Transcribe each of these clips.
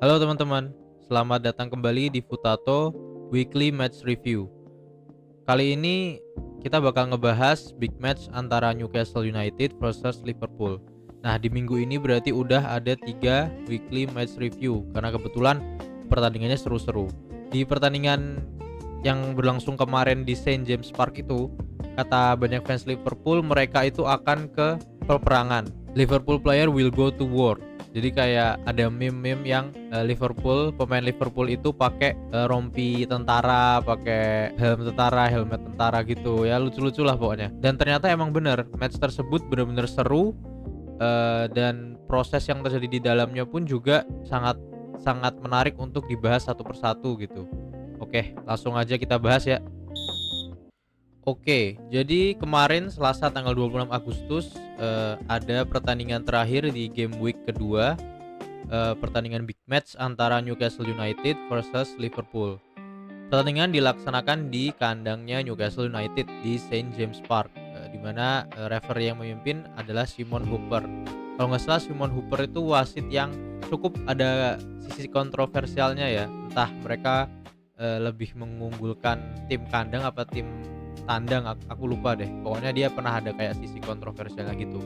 Halo teman-teman, selamat datang kembali di Futato Weekly Match Review. Kali ini kita bakal ngebahas big match antara Newcastle United versus Liverpool. Nah, di minggu ini berarti udah ada 3 weekly match review karena kebetulan pertandingannya seru-seru. Di pertandingan yang berlangsung kemarin di Saint James Park itu, kata banyak fans Liverpool mereka itu akan ke peperangan. Liverpool player will go to war. Jadi kayak ada meme-meme yang pemain Liverpool itu pakai rompi tentara, pakai helmet tentara gitu ya, lucu-lucu lah pokoknya. Dan ternyata emang bener, match tersebut bener-bener seru, dan proses yang terjadi di dalamnya pun juga sangat sangat menarik untuk dibahas satu persatu gitu. Oke, langsung aja kita bahas ya. Oke, jadi kemarin Selasa tanggal 26 Agustus ada pertandingan terakhir di game week kedua, pertandingan big match antara Newcastle United versus Liverpool. Pertandingan dilaksanakan di kandangnya Newcastle United di Saint James Park, di mana referee yang memimpin adalah Simon Hooper. Kalau nggak salah Simon Hooper itu wasit yang cukup ada sisi kontroversialnya ya, entah mereka lebih mengunggulkan tim kandang apa tim tandang, aku lupa deh. Pokoknya dia pernah ada kayak sisi kontroversialnya gitu.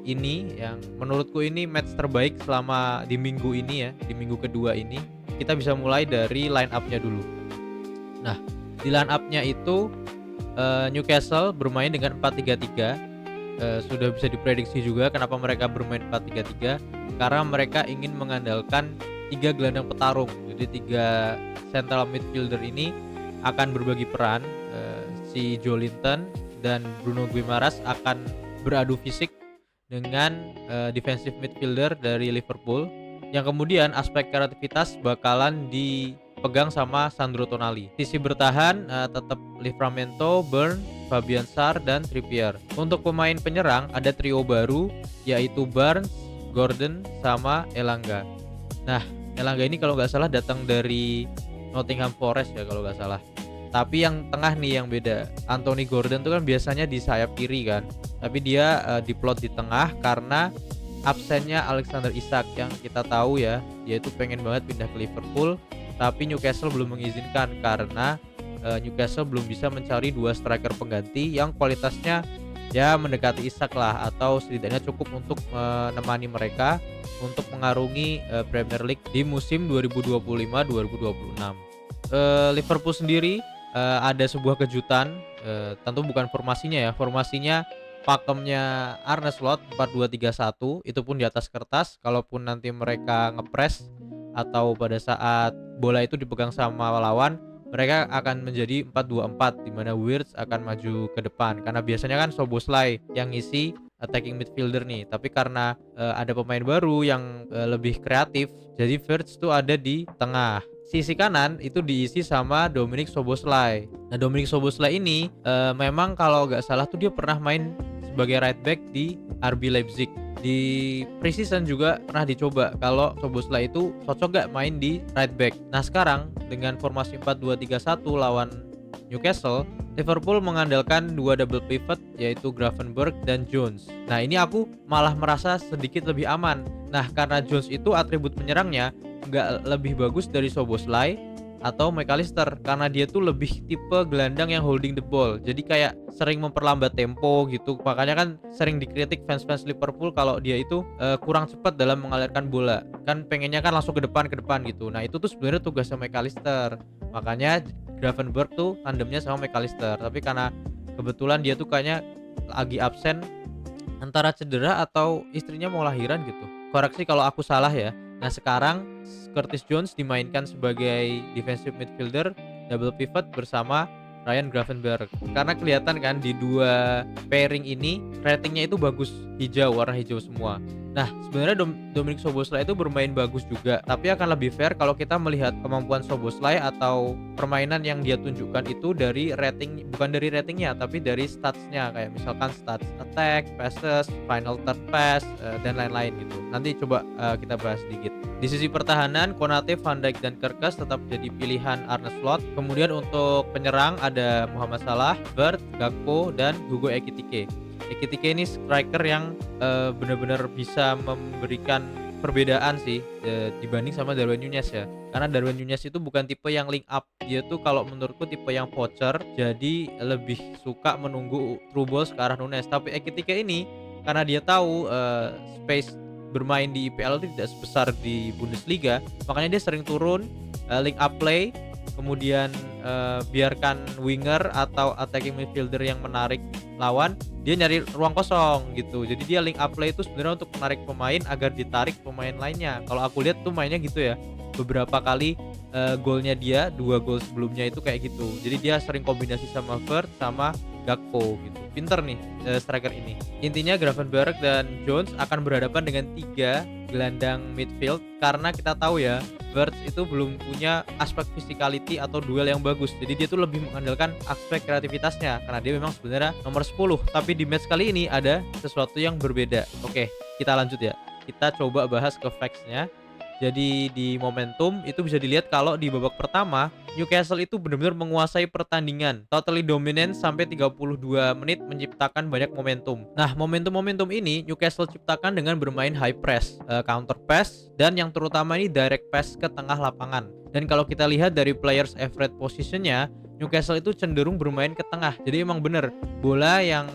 Ini yang menurutku ini match terbaik selama di minggu ini ya, di minggu kedua ini. Kita bisa mulai dari line up-nya dulu. Nah, di line up-nya itu Newcastle bermain dengan 4-3-3. Sudah bisa diprediksi juga kenapa mereka bermain 4-3-3, karena mereka ingin mengandalkan 3 gelandang petarung. Jadi 3 central midfielder ini akan berbagi peran, si Joelinton dan Bruno Guimaraes akan beradu fisik dengan defensive midfielder dari Liverpool, yang kemudian aspek kreativitas bakalan dipegang sama Sandro Tonali. Sisi bertahan tetap Livramento, Burn, Fabian Sarr, dan Trippier. Untuk pemain penyerang ada trio baru yaitu Barnes, Gordon, sama Elanga. Nah, Elanga ini kalau nggak salah datang dari Nottingham Forest ya kalau nggak salah. Tapi yang tengah nih yang beda. Anthony Gordon tuh kan biasanya di sayap kiri kan, tapi dia diplot di tengah karena absennya Alexander Isak yang kita tahu ya, dia itu pengen banget pindah ke Liverpool, tapi Newcastle belum mengizinkan karena Newcastle belum bisa mencari 2 striker pengganti yang kualitasnya ya mendekati Isak lah, atau setidaknya cukup untuk menemani mereka untuk mengarungi Premier League di musim 2025-2026. Liverpool sendiri ada sebuah kejutan, tentu bukan formasinya ya, formasinya pakemnya Arne Slot 4-2-3-1, itu pun di atas kertas. Kalaupun nanti mereka ngepres atau pada saat bola itu dipegang sama lawan, mereka akan menjadi 4-2-4 di mana Wirtz akan maju ke depan. Karena biasanya kan Szoboszlai yang ngisi attacking midfielder nih, tapi karena ada pemain baru yang lebih kreatif, jadi Wirtz tuh ada di tengah. Sisi kanan itu diisi sama Dominik Szoboszlai. Nah, Dominik Szoboszlai ini memang kalau nggak salah tuh dia pernah main sebagai right back di RB Leipzig. Di preseason juga pernah dicoba kalau Szoboszlai itu cocok gak main di right back. Nah, sekarang dengan formasi 4-2-3-1 lawan Newcastle, Liverpool mengandalkan 2 double pivot yaitu Gravenberch dan Jones. Nah, ini aku malah merasa sedikit lebih aman. Nah, karena Jones itu atribut menyerangnya nggak lebih bagus dari Szoboszlai atau McAllister, karena dia tuh lebih tipe gelandang yang holding the ball, jadi kayak sering memperlambat tempo gitu. Makanya kan sering dikritik fans-fans Liverpool kalau dia itu kurang cepat dalam mengalirkan bola, kan pengennya kan langsung ke depan gitu. Nah, itu tuh sebenarnya tugasnya McAllister, makanya Gravenberch tuh tandemnya sama McAllister. Tapi karena kebetulan dia tuh kayaknya lagi absen, antara cedera atau istrinya mau lahiran gitu, koreksi kalau aku salah ya. Nah, sekarang Curtis Jones dimainkan sebagai defensive midfielder double pivot bersama Ryan Gravenberch, karena kelihatan kan di 2 pairing ini ratingnya itu bagus, warna hijau semua. Nah, sebenarnya Dominik Szoboszlai itu bermain bagus juga, tapi akan lebih fair kalau kita melihat kemampuan Szoboszlai atau permainan yang dia tunjukkan itu dari rating, bukan dari ratingnya tapi dari statsnya, kayak misalkan stats attack, passes, final third pass, dan lain-lain gitu. Nanti coba kita bahas sedikit. Di sisi pertahanan, Konate, Van Dijk, dan Kerkez tetap jadi pilihan Arne Slot. Kemudian untuk penyerang ada Muhammad Salah, Bird, Gakpo, dan Hugo Ekitike. Ekitike ini striker yang benar-benar bisa memberikan perbedaan sih dibanding sama Darwin Nunez ya. Karena Darwin Nunez itu bukan tipe yang link up. Dia tuh kalau menurutku tipe yang voucher, jadi lebih suka menunggu through balls ke arah Nunez. Tapi ketika ini karena dia tahu space bermain di IPL itu tidak sebesar di Bundesliga, makanya dia sering turun link up play, kemudian biarkan winger atau attacking midfielder yang menarik lawan, dia nyari ruang kosong gitu. Jadi dia link up play itu sebenarnya untuk menarik pemain agar ditarik pemain lainnya. Kalau aku lihat tuh mainnya gitu ya. Beberapa kali golnya dia, 2 gol sebelumnya itu kayak gitu. Jadi dia sering kombinasi sama Vert sama Gakpo gitu. Pinter nih striker ini. Intinya Gravenberch dan Jones akan berhadapan dengan 3 gelandang midfield karena kita tahu ya Vert itu belum punya aspek physicality atau duel yang bagus. Jadi dia tuh lebih mengandalkan aspek kreativitasnya karena dia memang sebenarnya nomor 10. Tapi di match kali ini ada sesuatu yang berbeda. Oke, kita lanjut ya. Kita coba bahas ke facts-nya. Jadi di momentum itu bisa dilihat kalau di babak pertama Newcastle itu benar-benar menguasai pertandingan, totally dominant sampai 32 menit menciptakan banyak momentum. Nah, momentum-momentum ini Newcastle ciptakan dengan bermain high press, counter pass, dan yang terutama ini direct pass ke tengah lapangan. Dan kalau kita lihat dari players average positionnya, Newcastle itu cenderung bermain ke tengah. Jadi emang bener bola yang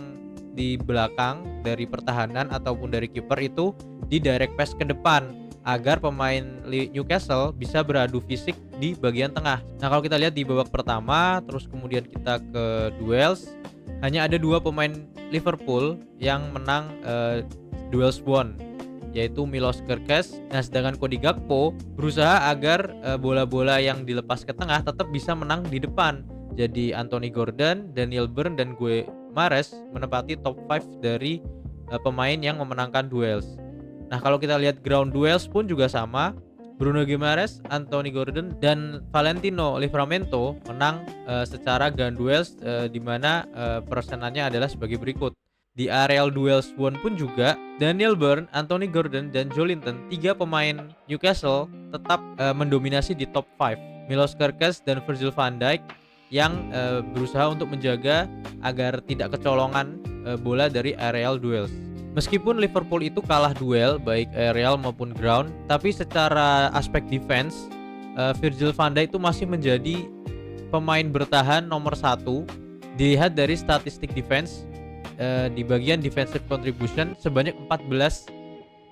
di belakang dari pertahanan ataupun dari kiper itu di direct pass ke depan agar pemain Newcastle bisa beradu fisik di bagian tengah. Nah, kalau kita lihat di babak pertama, terus kemudian kita ke duels, hanya ada 2 pemain Liverpool yang menang duels won, yaitu Milos Kerkez. Nah, sedangkan Cody Gakpo berusaha agar bola-bola yang dilepas ke tengah tetap bisa menang di depan. Jadi Anthony Gordon, Daniel Burn, dan Gue Mares menempati top 5 dari pemain yang memenangkan duels. Nah, kalau kita lihat ground duels pun juga sama. Bruno Guimaraes, Anthony Gordon, dan Valentino Livramento menang secara ground duels di mana persenannya adalah sebagai berikut. Di aerial duels won pun juga Daniel Burn, Anthony Gordon, dan Joelinton, 3 pemain Newcastle tetap mendominasi di top 5. Milos Kerkez dan Virgil van Dijk yang berusaha untuk menjaga agar tidak kecolongan bola dari aerial duels. Meskipun Liverpool itu kalah duel baik aerial maupun ground, tapi secara aspek defense Virgil van Dijk itu masih menjadi pemain bertahan nomor 1 dilihat dari statistik defense di bagian defensive contribution sebanyak 14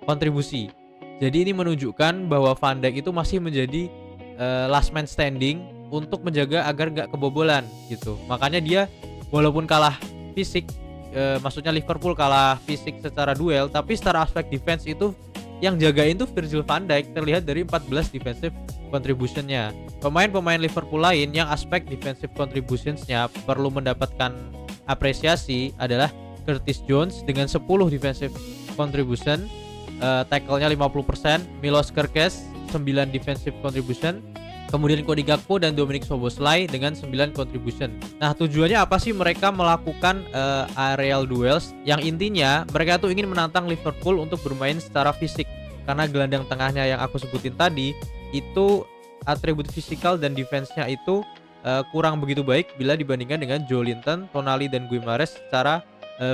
kontribusi. Jadi ini menunjukkan bahwa Van Dijk itu masih menjadi last man standing untuk menjaga agar gak kebobolan gitu. Makanya dia walaupun kalah fisik, maksudnya Liverpool kalah fisik secara duel, tapi secara aspek defense itu yang jagain tuh Virgil van Dijk, terlihat dari 14 defensive contribution-nya. Pemain-pemain Liverpool lain yang aspek defensive contributions-nya perlu mendapatkan apresiasi adalah Curtis Jones dengan 10 defensive contribution, tackle-nya 50%, Milos Kerkez 9 defensive contribution, kemudian Cody Gakpo dan Dominic Szoboszlai dengan 9 contribution. Nah, tujuannya apa sih mereka melakukan aerial duels? Yang intinya mereka tuh ingin menantang Liverpool untuk bermain secara fisik. Karena gelandang tengahnya yang aku sebutin tadi itu atribut fisikal dan defense-nya itu kurang begitu baik bila dibandingkan dengan Joelinton, Tonali, dan Guimaraes secara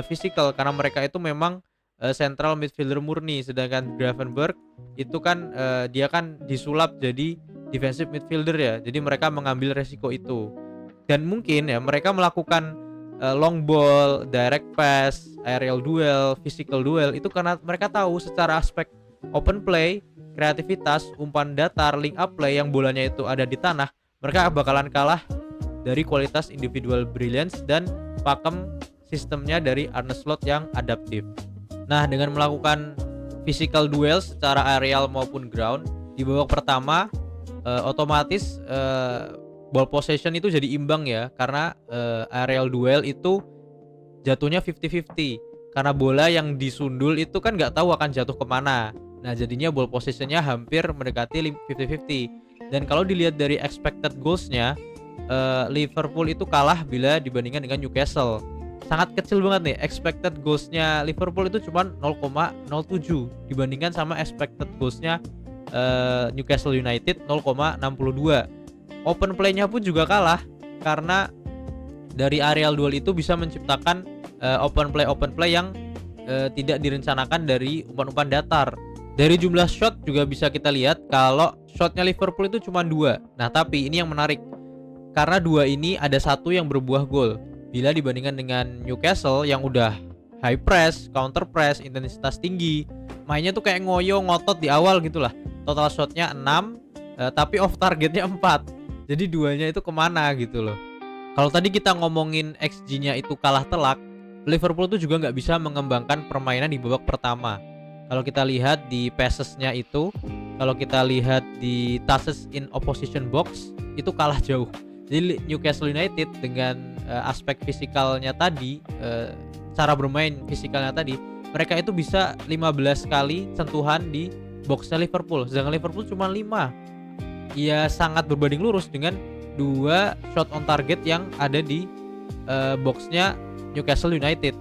fisikal, karena mereka itu memang central midfielder murni, sedangkan Gravenberch itu kan dia kan disulap jadi defensive midfielder ya. Jadi mereka mengambil resiko itu. Dan mungkin ya mereka melakukan long ball, direct pass, aerial duel, physical duel itu karena mereka tahu secara aspek open play, kreativitas, umpan datar, link up play yang bolanya itu ada di tanah, mereka bakalan kalah dari kualitas individual brilliance dan pakem sistemnya dari Arne Slot yang adaptif. Nah, dengan melakukan physical duel secara aerial maupun ground di babak pertama, otomatis ball possession itu jadi imbang ya, karena aerial duel itu jatuhnya 50-50 karena bola yang disundul itu kan nggak tahu akan jatuh kemana. Nah, jadinya ball possessionnya hampir mendekati 50-50. Dan kalau dilihat dari expected goals-nya, Liverpool itu kalah bila dibandingkan dengan Newcastle. Sangat kecil banget nih expected goals-nya Liverpool itu cuma 0,07 dibandingkan sama expected goals-nya Newcastle United 0,62. Open play-nya pun juga kalah karena dari aerial duel itu bisa menciptakan open play yang tidak direncanakan dari umpan-umpan datar. Dari jumlah shot juga bisa kita lihat kalau shotnya Liverpool itu cuma 2. Nah, tapi ini yang menarik. Karena 2 ini ada satu yang berbuah gol. Bila dibandingkan dengan Newcastle yang udah high press, counter press, intensitas tinggi, mainnya tuh kayak ngoyo ngotot di awal gitulah. Total shotnya 6, tapi off targetnya 4. Jadi duanya itu kemana gitu loh. Kalau tadi kita ngomongin XG-nya itu kalah telak, Liverpool tuh juga nggak bisa mengembangkan permainan di babak pertama. Kalau kita lihat di passes-nya itu, kalau kita lihat di touches in opposition box, itu kalah jauh. Jadi Newcastle United dengan aspek fisikalnya tadi, cara bermain fisikalnya tadi, mereka itu bisa 15 kali sentuhan di boxnya Liverpool, sedangkan Liverpool cuma 5. Ya sangat berbanding lurus dengan 2 shot on target yang ada di boxnya Newcastle United.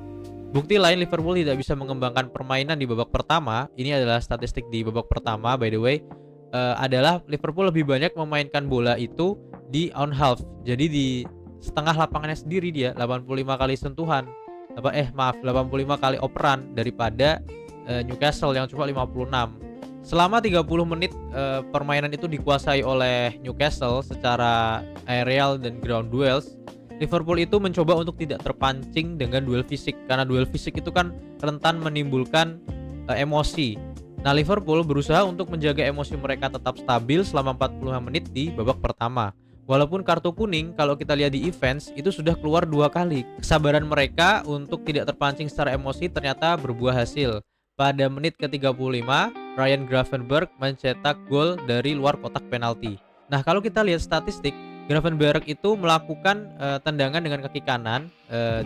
Bukti lain Liverpool tidak bisa mengembangkan permainan di babak pertama, ini adalah statistik di babak pertama by the way, adalah Liverpool lebih banyak memainkan bola itu di on half. Jadi di setengah lapangannya sendiri dia 85 kali sentuhan. 85 kali operan daripada Newcastle yang cuma 56. Selama 30 menit permainan itu dikuasai oleh Newcastle secara aerial dan ground duels, Liverpool itu mencoba untuk tidak terpancing dengan duel fisik, karena duel fisik itu kan rentan menimbulkan emosi. Nah, Liverpool berusaha untuk menjaga emosi mereka tetap stabil selama 45 menit di babak pertama. Walaupun kartu kuning kalau kita lihat di events itu sudah keluar 2 kali. Kesabaran mereka untuk tidak terpancing secara emosi ternyata berbuah hasil. Pada menit ke-35, Ryan Gravenberch mencetak gol dari luar kotak penalti. Nah, kalau kita lihat statistik, Gravenberch itu melakukan tendangan dengan kaki kanan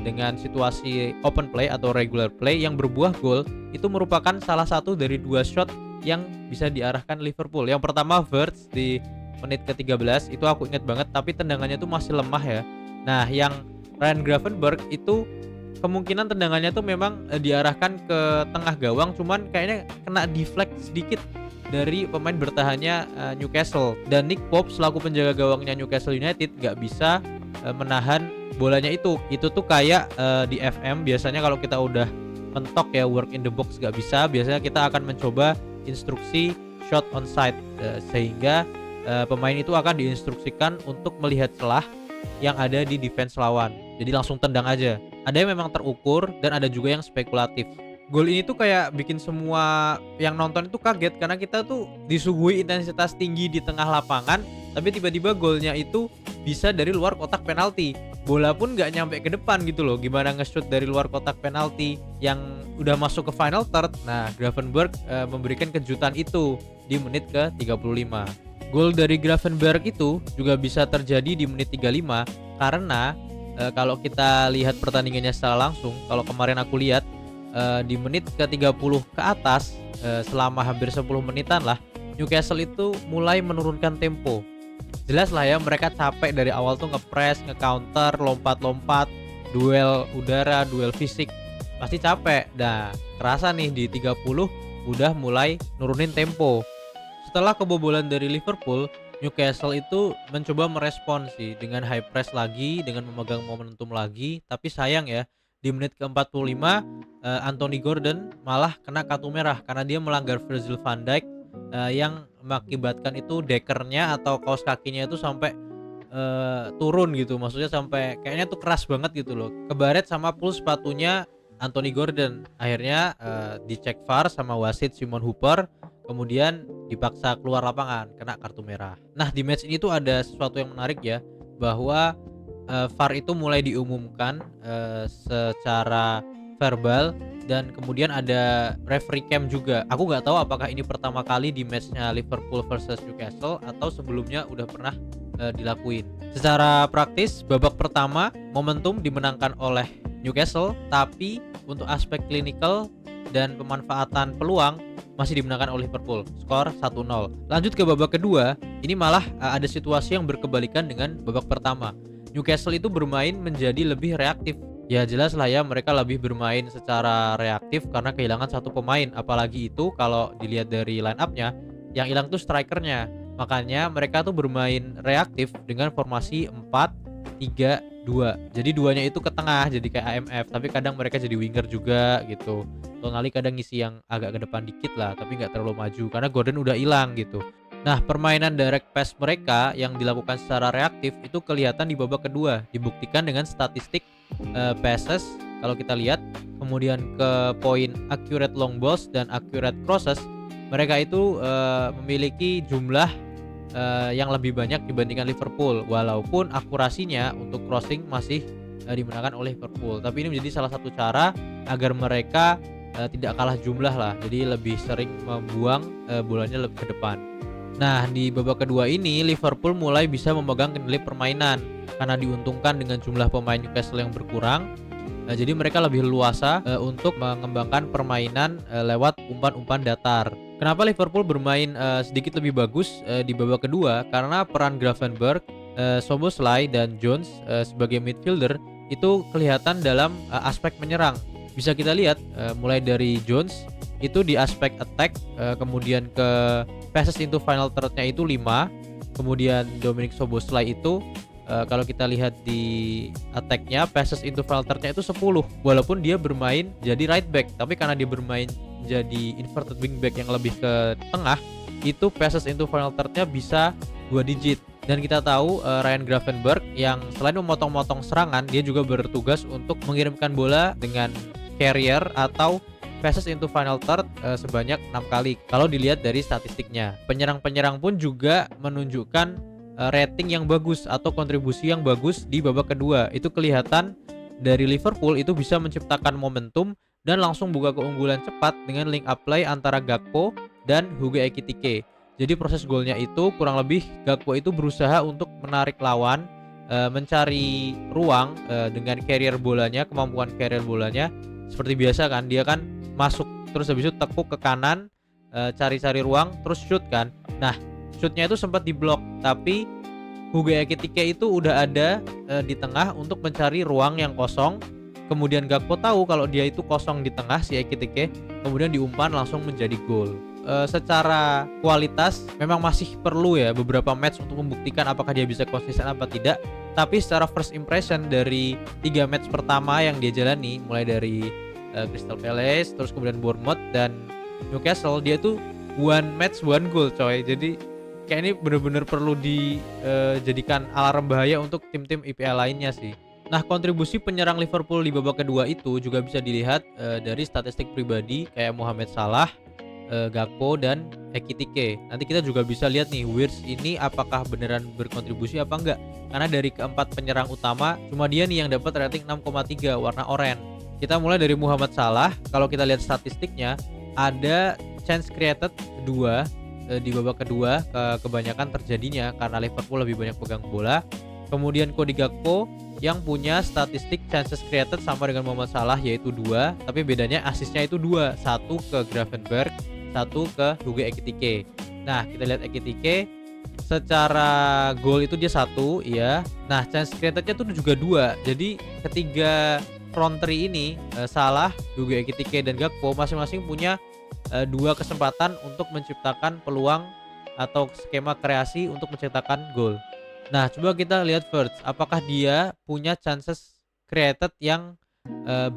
dengan situasi open play atau regular play yang berbuah gol. Itu merupakan salah satu dari 2 shot yang bisa diarahkan Liverpool. Yang pertama Wirtz di menit ke-13, itu aku ingat banget, tapi tendangannya tuh masih lemah ya. Nah, yang Ryan Gravenberch itu kemungkinan tendangannya tuh memang diarahkan ke tengah gawang, cuman kayaknya kena deflect sedikit dari pemain bertahannya Newcastle, dan Nick Pope selaku penjaga gawangnya Newcastle United gak bisa menahan bolanya itu tuh kayak di FM biasanya kalau kita udah mentok ya work in the box gak bisa, biasanya kita akan mencoba instruksi shot on side, sehingga pemain itu akan diinstruksikan untuk melihat celah yang ada di defense lawan, jadi langsung tendang aja. Ada yang memang terukur dan ada juga yang spekulatif. Gol ini tuh kayak bikin semua yang nonton itu kaget, karena kita tuh disuguhi intensitas tinggi di tengah lapangan, tapi tiba-tiba golnya itu bisa dari luar kotak penalti. Bola pun gak nyampe ke depan gitu loh. Gimana nge-shoot dari luar kotak penalti yang udah masuk ke final third. Nah, Gravenberch memberikan kejutan itu di menit ke-35. Gol dari Gravenberch itu juga bisa terjadi di menit 35 karena kalau kita lihat pertandingannya secara langsung, kalau kemarin aku lihat di menit ke-30 ke atas, selama hampir 10 menitan lah, Newcastle itu mulai menurunkan tempo. Jelas lah ya, mereka capek dari awal tuh nge-press, nge-counter, lompat-lompat, duel udara, duel fisik, pasti capek. Nah, terasa nih di 30 udah mulai nurunin tempo. Setelah kebobolan dari Liverpool, Newcastle itu mencoba merespon sih dengan high press lagi, dengan memegang momentum lagi, tapi sayang ya di menit ke-45 Anthony Gordon malah kena kartu merah karena dia melanggar Virgil van Dijk yang mengakibatkan itu dekernya atau kaos kakinya itu sampai turun gitu, maksudnya sampai kayaknya tuh keras banget gitu loh, kebaret sama pul sepatunya Anthony Gordon. Akhirnya dicek VAR sama wasit Simon Hooper, kemudian dipaksa keluar lapangan, kena kartu merah. Nah, di match ini tuh ada sesuatu yang menarik ya, bahwa VAR itu mulai diumumkan secara verbal, dan kemudian ada referee cam juga. Aku nggak tahu apakah ini pertama kali di matchnya Liverpool versus Newcastle atau sebelumnya udah pernah dilakuin. Secara praktis babak pertama momentum dimenangkan oleh Newcastle, tapi untuk aspek klinikal dan pemanfaatan peluang masih dimenangkan oleh Liverpool, skor 1-0. Lanjut ke babak kedua, ini malah ada situasi yang berkebalikan dengan babak pertama. Newcastle itu bermain menjadi lebih reaktif. Ya jelas lah ya, mereka lebih bermain secara reaktif karena kehilangan satu pemain. Apalagi itu kalau dilihat dari line up-nya, yang hilang tuh strikernya. Makanya mereka tuh bermain reaktif dengan formasi 4-3-2. Jadi duanya itu ke tengah jadi kayak AMF, tapi kadang mereka jadi winger juga gitu. Tonali kadang ngisi yang agak ke depan dikit lah, tapi nggak terlalu maju karena Gordon udah hilang gitu. Nah, permainan direct pass mereka yang dilakukan secara reaktif itu kelihatan di babak kedua, dibuktikan dengan statistik passes kalau kita lihat, kemudian ke poin accurate long balls dan accurate crosses, mereka itu memiliki jumlah yang lebih banyak dibandingkan Liverpool, walaupun akurasinya untuk crossing masih dimenangkan oleh Liverpool. Tapi ini menjadi salah satu cara agar mereka tidak kalah jumlah lah, jadi lebih sering membuang bolanya ke depan. Nah, di babak kedua ini Liverpool mulai bisa memegang kendali permainan karena diuntungkan dengan jumlah pemain Newcastle yang berkurang. Jadi mereka lebih luasa untuk mengembangkan permainan lewat umpan-umpan datar. Kenapa Liverpool bermain sedikit lebih bagus di babak kedua? Karena peran Gravenberch, Szoboszlai dan Jones sebagai midfielder itu kelihatan dalam aspek menyerang. Bisa kita lihat mulai dari Jones itu di aspek attack, kemudian ke passes into final third-nya itu 5, kemudian Dominic Szoboszlai itu kalau kita lihat di attack-nya passes into final third-nya itu 10, walaupun dia bermain jadi right back, tapi karena dia bermain jadi inverted wing back yang lebih ke tengah, itu passes into final third-nya bisa 2 digit. Dan kita tahu Ryan Gravenberch yang selain memotong-motong serangan, dia juga bertugas untuk mengirimkan bola dengan carrier atau passes into final third sebanyak 6 kali kalau dilihat dari statistiknya. Penyerang-penyerang pun juga menunjukkan rating yang bagus atau kontribusi yang bagus di babak kedua. Itu kelihatan dari Liverpool itu bisa menciptakan momentum dan langsung buka keunggulan cepat dengan link up play antara Gakpo dan Hugo Ekitike. Jadi proses golnya itu kurang lebih Gakpo itu berusaha untuk menarik lawan, mencari ruang dengan carrier bolanya, kemampuan carrier bolanya. Seperti biasa kan, dia kan masuk terus habis itu tekuk ke kanan, cari-cari ruang terus shoot kan. Nah, shootnya itu sempat diblok, tapi Hugo Ekitike itu udah ada di tengah untuk mencari ruang yang kosong. Kemudian Gakpo tahu kalau dia itu kosong di tengah si Ekitike, kemudian diumpan langsung menjadi gol. Secara kualitas memang masih perlu ya beberapa match untuk membuktikan apakah dia bisa konsisten apa tidak. Tapi secara first impression dari 3 match pertama yang dia jalani, mulai dari Crystal Palace, terus kemudian Bournemouth dan Newcastle, dia tuh one match one goal coy. Jadi kayak ini bener-bener perlu dijadikan alarm bahaya untuk tim-tim IPL lainnya sih. Nah, kontribusi penyerang Liverpool di babak kedua itu juga bisa dilihat dari statistik pribadi kayak Mohamed Salah, Gakpo dan Ekitike. Nanti kita juga bisa lihat nih Wirtz ini apakah beneran berkontribusi apa enggak. Karena dari keempat penyerang utama cuma dia nih yang dapat rating 6,3 warna oranye. Kita mulai dari Muhammad Salah. Kalau kita lihat statistiknya, ada chance created 2 di babak kedua, kebanyakan terjadinya karena Liverpool lebih banyak pegang bola. Kemudian Cody Gakpo yang punya statistik chances created sama dengan Muhammad Salah yaitu 2, tapi bedanya asisnya itu 2, satu ke Gravenberch, satu ke Hugo Ekitike. Nah, kita lihat Ekitike secara gol itu dia 1, iya. Nah, chance creatednya tuh juga 2. Jadi ketiga front three ini Salah, Hugo Ekitike dan Gakpo masing-masing punya 2 kesempatan untuk menciptakan peluang atau skema kreasi untuk menciptakan gol. Nah, coba kita lihat Wirtz, apakah dia punya chances created yang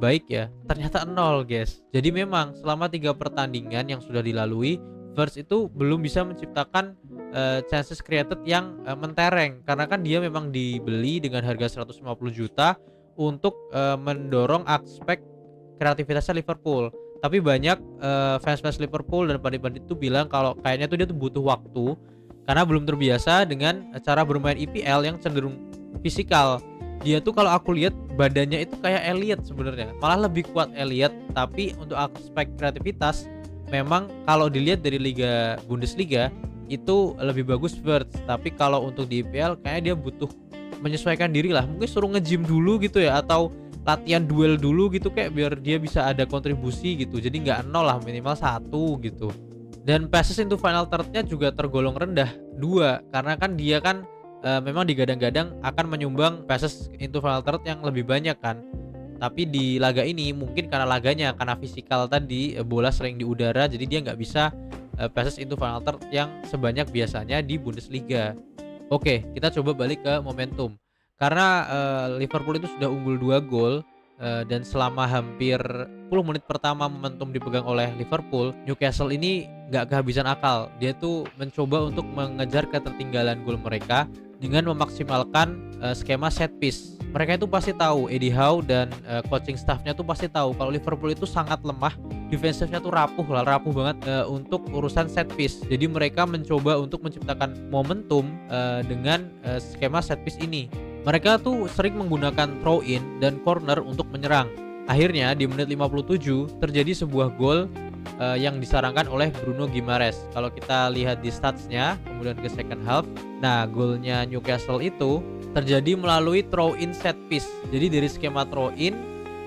baik ya? Ternyata 0 guys. Jadi memang selama 3 pertandingan yang sudah dilalui, Wirtz itu belum bisa menciptakan chances created yang mentereng, karena kan dia memang dibeli dengan harga 150 juta untuk mendorong aspek kreativitasnya Liverpool. Tapi banyak fans-fans Liverpool dan pandit-pandit itu bilang kalau kayaknya tuh dia tuh butuh waktu karena belum terbiasa dengan cara bermain IPL yang cenderung fisikal. Dia tuh kalau aku lihat badannya itu kayak Elliot sebenarnya, malah lebih kuat Elliot. Tapi untuk aspek kreativitas memang kalau dilihat dari Liga Bundesliga itu lebih bagus Wirtz. Tapi kalau untuk di IPL kayaknya dia butuh menyesuaikan diri lah, mungkin suruh nge-gym dulu gitu ya, atau latihan duel dulu gitu kayak biar dia bisa ada kontribusi gitu. Jadi nggak 0 lah, minimal 1 gitu. Dan passes into final third-nya juga tergolong rendah 2, karena kan dia kan memang digadang-gadang akan menyumbang passes into final third yang lebih banyak kan. Tapi di laga ini mungkin karena laganya, karena fisikal tadi, bola sering di udara, jadi dia nggak bisa passes into final third yang sebanyak biasanya di Bundesliga. Oke, kita coba balik ke momentum. Karena Liverpool itu sudah unggul 2 gol dan selama hampir 10 menit pertama momentum dipegang oleh Liverpool, Newcastle ini nggak kehabisan akal. Dia tuh mencoba untuk mengejar ketertinggalan gol mereka dengan memaksimalkan skema set piece. Mereka itu pasti tahu, Eddie Howe dan coaching staffnya tuh pasti tahu kalau Liverpool itu sangat lemah, defensifnya tuh rapuh banget untuk urusan set piece. Jadi mereka mencoba untuk menciptakan momentum dengan skema set piece ini. Mereka tuh sering menggunakan throw in dan corner untuk menyerang. Akhirnya di menit 57 terjadi sebuah gol yang disarankan oleh Bruno Guimaraes. Kalau kita lihat di statsnya, kemudian ke second half, nah golnya Newcastle itu terjadi melalui throw in set piece. Jadi dari skema throw in,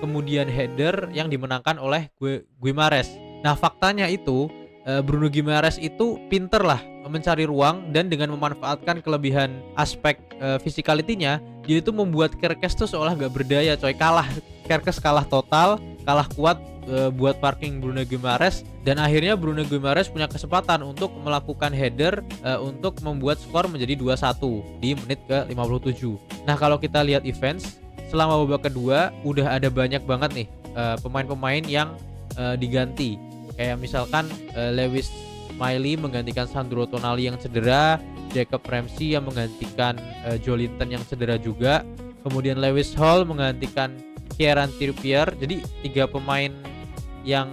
kemudian header yang dimenangkan oleh Guimaraes. Nah faktanya itu Bruno Guimaraes itu pinter lah mencari ruang, dan dengan memanfaatkan kelebihan aspek physicality-nya, dia itu membuat Kerkes tuh seolah gak berdaya coy. Kerkes kalah total, kalah kuat buat parking Bruno Guimaraes, dan akhirnya Bruno Guimaraes punya kesempatan untuk melakukan header untuk membuat skor menjadi 2-1 di menit ke 57. Nah kalau kita lihat events selama babak kedua, udah ada banyak banget nih pemain-pemain yang diganti. Kayak misalkan Lewis Miley menggantikan Sandro Tonali yang cedera, Jacob Ramsey yang menggantikan Joelinton yang cedera juga, kemudian Lewis Hall menggantikan Kieran Trippier. Jadi 3 pemain yang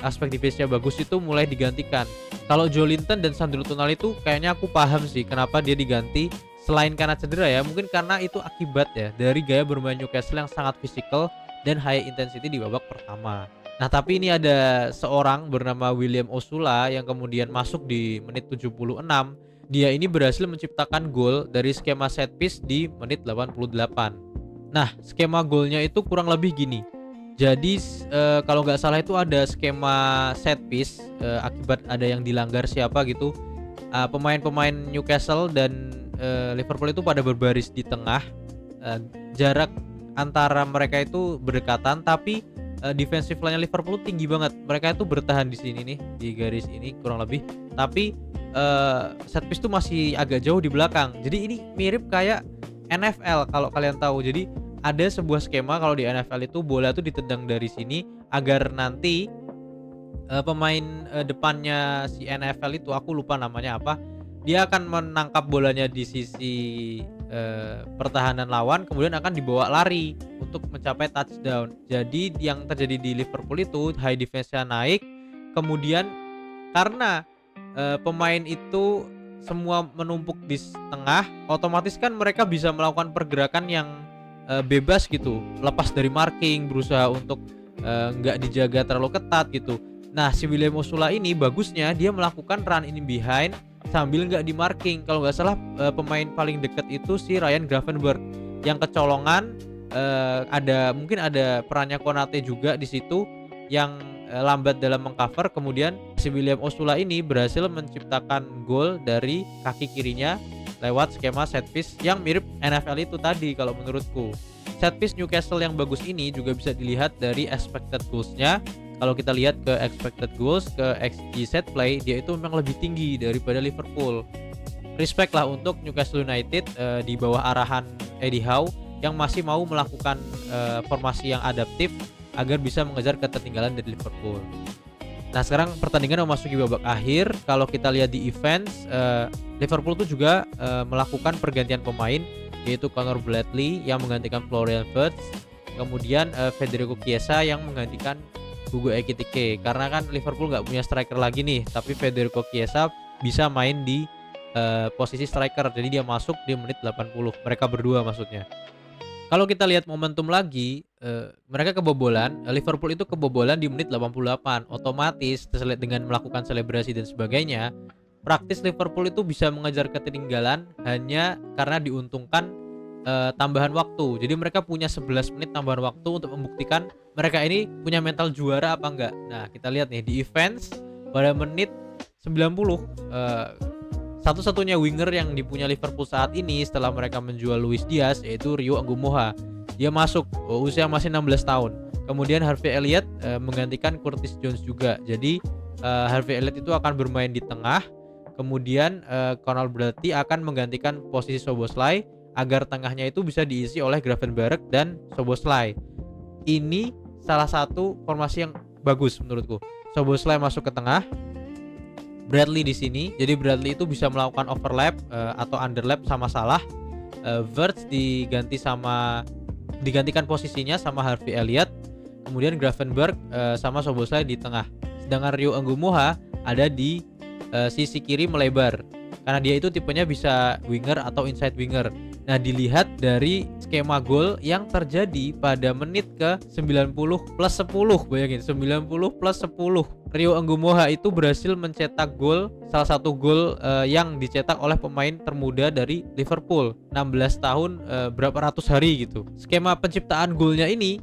aspek defense-nya bagus itu mulai digantikan. Kalau Joelinton dan Sandro Tonali itu kayaknya aku paham sih kenapa dia diganti, selain karena cedera ya, mungkin karena itu akibat ya dari gaya bermain Newcastle yang sangat fisikal dan high intensity di babak pertama. Nah tapi ini ada seorang bernama William Osula yang kemudian masuk di menit 76. Dia ini berhasil menciptakan gol dari skema set piece di menit 88. Nah skema golnya itu kurang lebih gini. Jadi kalau nggak salah itu ada skema set piece akibat ada yang dilanggar siapa gitu. Pemain-pemain Newcastle dan Liverpool itu pada berbaris di tengah. Jarak antara mereka itu berdekatan, tapi defensive line Liverpool tinggi banget. Mereka itu bertahan di sini nih, di garis ini kurang lebih. Tapi set piece tuh masih agak jauh di belakang. Jadi ini mirip kayak NFL kalau kalian tahu. Jadi ada sebuah skema kalau di NFL itu bola tuh ditendang dari sini agar nanti pemain depannya si NFL itu, aku lupa namanya apa, dia akan menangkap bolanya di sisi pertahanan lawan, kemudian akan dibawa lari untuk mencapai touchdown. Jadi yang terjadi di Liverpool itu high defense-nya naik, kemudian karena pemain itu semua menumpuk di tengah, otomatis kan mereka bisa melakukan pergerakan yang bebas gitu, lepas dari marking, berusaha untuk nggak dijaga terlalu ketat gitu. Nah si William Osula ini bagusnya dia melakukan run in behind sambil nggak di marking. Kalau nggak salah pemain paling dekat itu si Ryan Gravenberch yang kecolongan. Mungkin ada perannya Konate juga di situ yang lambat dalam mengcover. Kemudian si William Osula ini berhasil menciptakan gol dari kaki kirinya lewat skema set piece yang mirip NFL itu tadi kalau menurutku. Set piece Newcastle yang bagus ini juga bisa dilihat dari expected goals-nya. Kalau kita lihat ke expected goals, ke XG set play, dia itu memang lebih tinggi daripada Liverpool. Respect lah untuk Newcastle United di bawah arahan Eddie Howe yang masih mau melakukan formasi yang adaptif agar bisa mengejar ketertinggalan dari Liverpool. Nah sekarang pertandingan memasuki babak akhir. Kalau kita lihat di events, Liverpool itu juga melakukan pergantian pemain, yaitu Connor Bradley yang menggantikan Florian Wirtz, kemudian Federico Chiesa yang menggantikan Hugo Ekitike. Karena kan Liverpool nggak punya striker lagi nih, tapi Federico Chiesa bisa main di posisi striker, jadi dia masuk di menit 80. Mereka berdua maksudnya. Kalau kita lihat momentum lagi, mereka kebobolan. Liverpool itu kebobolan di menit 88. Otomatis dengan melakukan selebrasi dan sebagainya, praktis Liverpool itu bisa mengejar ketertinggalan hanya karena diuntungkan tambahan waktu. Jadi mereka punya 11 menit tambahan waktu untuk membuktikan mereka ini punya mental juara apa enggak. Nah kita lihat nih di events pada menit 90, satu-satunya winger yang dipunya Liverpool saat ini setelah mereka menjual Luis Diaz yaitu Rio Angumoha. Dia masuk, usia masih 16 tahun. Kemudian Harvey Elliott menggantikan Curtis Jones juga. Jadi Harvey Elliott itu akan bermain di tengah. Kemudian Connor Bradley akan menggantikan posisi Szoboszlai agar tengahnya itu bisa diisi oleh Gravenberch dan Szoboszlai. ini salah satu formasi yang bagus menurutku. Szoboszlai masuk ke tengah, Bradley di sini. Jadi Bradley itu bisa melakukan overlap atau underlap sama Salah. Wirtz digantikan posisinya sama Harvey Elliott. Kemudian Gravenberch sama Szoboszlai di tengah. Sedangkan Ryo Onggumoha ada di sisi kiri melebar. Karena dia itu tipenya bisa winger atau inside winger. Nah, dilihat dari skema gol yang terjadi pada menit ke 90 plus 10. Bayangin, 90 plus 10. Ryo Onggumoha itu berhasil mencetak gol, salah satu gol yang dicetak oleh pemain termuda dari Liverpool, 16 tahun berapa ratus hari gitu. Skema penciptaan golnya ini,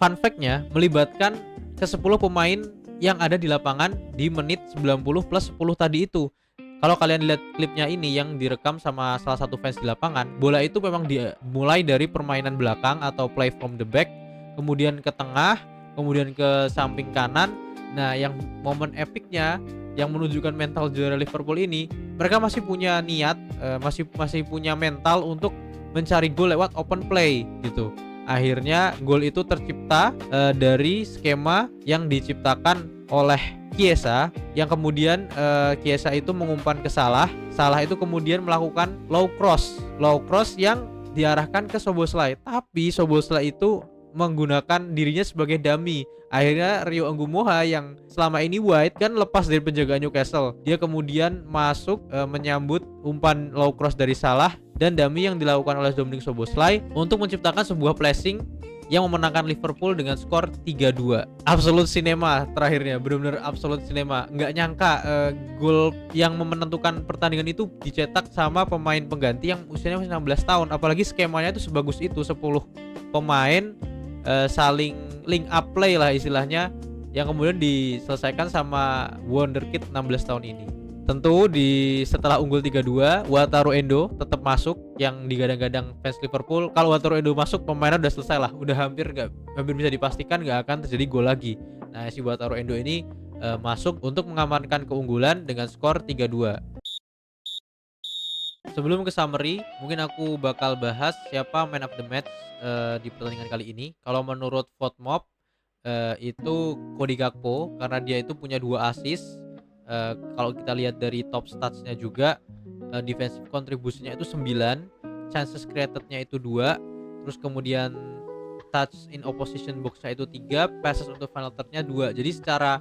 fun fact-nya, melibatkan ke 10 pemain yang ada di lapangan di menit 90 plus 10 tadi itu. Kalau kalian lihat klipnya ini yang direkam sama salah satu fans di lapangan, bola itu memang dimulai dari permainan belakang atau play from the back, kemudian ke tengah, kemudian ke samping kanan. Nah, yang momen epicnya yang menunjukkan mental juara Liverpool ini, mereka masih punya niat, masih punya mental untuk mencari gol lewat open play gitu. Akhirnya gol itu tercipta dari skema yang diciptakan oleh Chiesa, yang kemudian Chiesa itu mengumpan ke Salah itu kemudian melakukan low cross yang diarahkan ke Szoboszlai, tapi Szoboszlai itu menggunakan dirinya sebagai dummy. Akhirnya Ryo Onggumoha yang selama ini wide kan lepas dari penjagaan Newcastle, dia kemudian masuk menyambut umpan low cross dari Salah dan dummy yang dilakukan oleh Dominik Szoboszlai untuk menciptakan sebuah pressing yang memenangkan Liverpool dengan skor 3-2. Absolute cinema terakhirnya, benar-benar absolute cinema. Nggak nyangka gol yang menentukan pertandingan itu dicetak sama pemain pengganti yang usianya masih 16 tahun. Apalagi skemanya itu sebagus itu, 10 pemain saling link up play lah istilahnya, yang kemudian diselesaikan sama wonderkid 16 tahun ini. Tentu setelah unggul 3-2, Wataru Endo tetap masuk, yang digadang-gadang fans Liverpool. Kalau Wataru Endo masuk, pemainnya udah selesai lah, udah hampir bisa dipastikan nggak akan terjadi gol lagi. Nah, si Wataru Endo ini masuk untuk mengamankan keunggulan dengan skor 3-2. Sebelum ke summary, mungkin aku bakal bahas siapa man of the match di pertandingan kali ini. Kalau menurut VoteMob itu Cody Gakpo, karena dia itu punya 2 assist. Kalau kita lihat dari top statsnya juga, defensive contribution-nya itu 9, chances created-nya itu 2, terus kemudian touch in opposition box-nya itu 3, passes untuk final third-nya 2. Jadi secara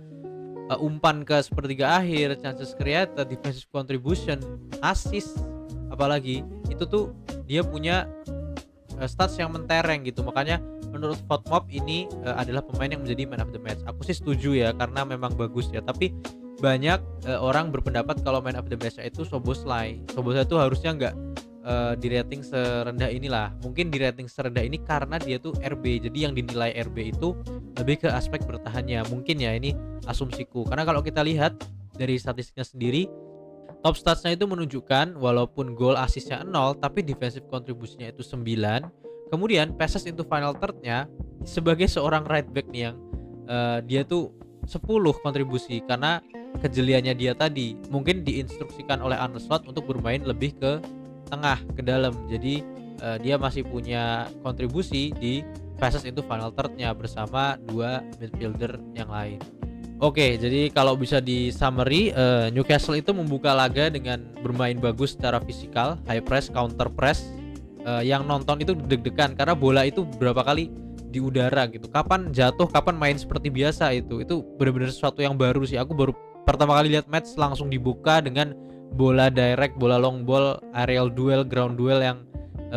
umpan ke sepertiga akhir, chances created, defensive contribution, assist, apalagi itu tuh dia punya stats yang mentereng gitu. Makanya menurut VoteMob ini adalah pemain yang menjadi man of the match. Aku sih setuju ya, karena memang bagus ya. Tapi banyak orang berpendapat kalau man of the match itu Szoboszlai itu harusnya nggak di rating serendah inilah. Mungkin di rating serendah ini karena dia tuh RB, jadi yang dinilai RB itu lebih ke aspek bertahannya. Mungkin ya, ini asumsiku, karena kalau kita lihat dari statistiknya sendiri, top statsnya itu menunjukkan walaupun gol asisnya 0, tapi defensive contribution-nya itu 9. Kemudian passes into final third-nya sebagai seorang right back nih yang dia tuh 10 kontribusi, karena kejeliannya dia tadi mungkin diinstruksikan oleh Arne Slot untuk bermain lebih ke tengah, ke dalam. Jadi dia masih punya kontribusi di passes into final third-nya bersama 2 midfielder yang lain. Oke, jadi kalau bisa di summary, Newcastle itu membuka laga dengan bermain bagus secara fisikal, high press, counter press. Yang nonton itu deg-degan karena bola itu berapa kali di udara gitu. Kapan jatuh, kapan main seperti biasa itu benar-benar sesuatu yang baru sih. Aku baru pertama kali lihat match langsung dibuka dengan bola direct, bola long ball, aerial duel, ground duel yang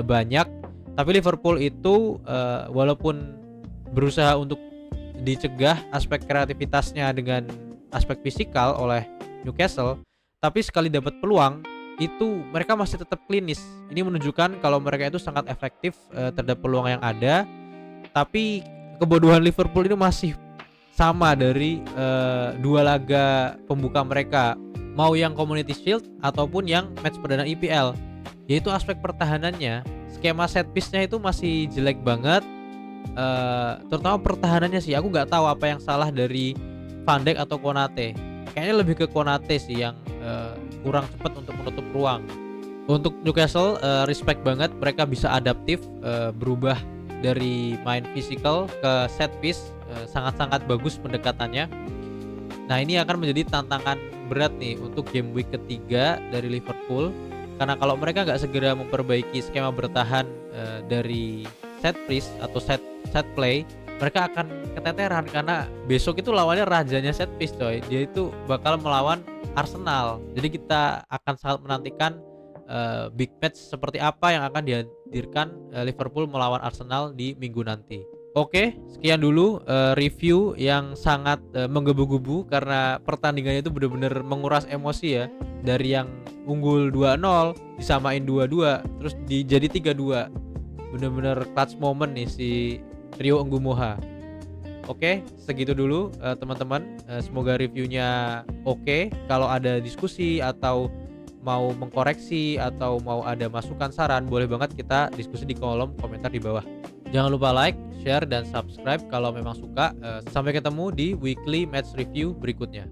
banyak. Tapi Liverpool itu walaupun berusaha untuk dicegah aspek kreativitasnya dengan aspek fisikal oleh Newcastle, tapi sekali dapat peluang itu mereka masih tetap klinis. Ini menunjukkan kalau mereka itu sangat efektif terhadap peluang yang ada. Tapi kebodohan Liverpool ini masih sama dari 2 laga pembuka mereka, mau yang Community Shield ataupun yang match perdana IPL, yaitu aspek pertahanannya. Skema set piece-nya itu masih jelek banget, terutama pertahanannya sih. Aku nggak tahu apa yang salah dari Van Dijk atau Konate. Kayaknya lebih ke Konate sih yang kurang cepat untuk menutup ruang. Untuk Newcastle respect banget, mereka bisa adaptif, berubah dari main physical ke set piece, sangat-sangat bagus pendekatannya. Nah, ini akan menjadi tantangan berat nih untuk game week ketiga dari Liverpool, karena kalau mereka nggak segera memperbaiki skema bertahan dari set piece atau set play, mereka akan keteteran karena besok itu lawannya rajanya set piece coy. Dia itu bakal melawan Arsenal. Jadi kita akan sangat menantikan big match seperti apa yang akan dihadirkan Liverpool melawan Arsenal di minggu nanti. Oke, sekian dulu review yang sangat menggebu-gebu karena pertandingannya itu benar-benar menguras emosi ya. Dari yang unggul 2-0 disamain 2-2 terus jadi 3-2. Benar-benar clutch moment nih si Rio Nggumoha. Oke, segitu dulu teman-teman. Semoga reviewnya oke. Kalau ada diskusi atau mau mengkoreksi atau mau ada masukan saran, boleh banget kita diskusi di kolom komentar di bawah. Jangan lupa like, share, dan subscribe kalau memang suka. Sampai ketemu di weekly match review berikutnya.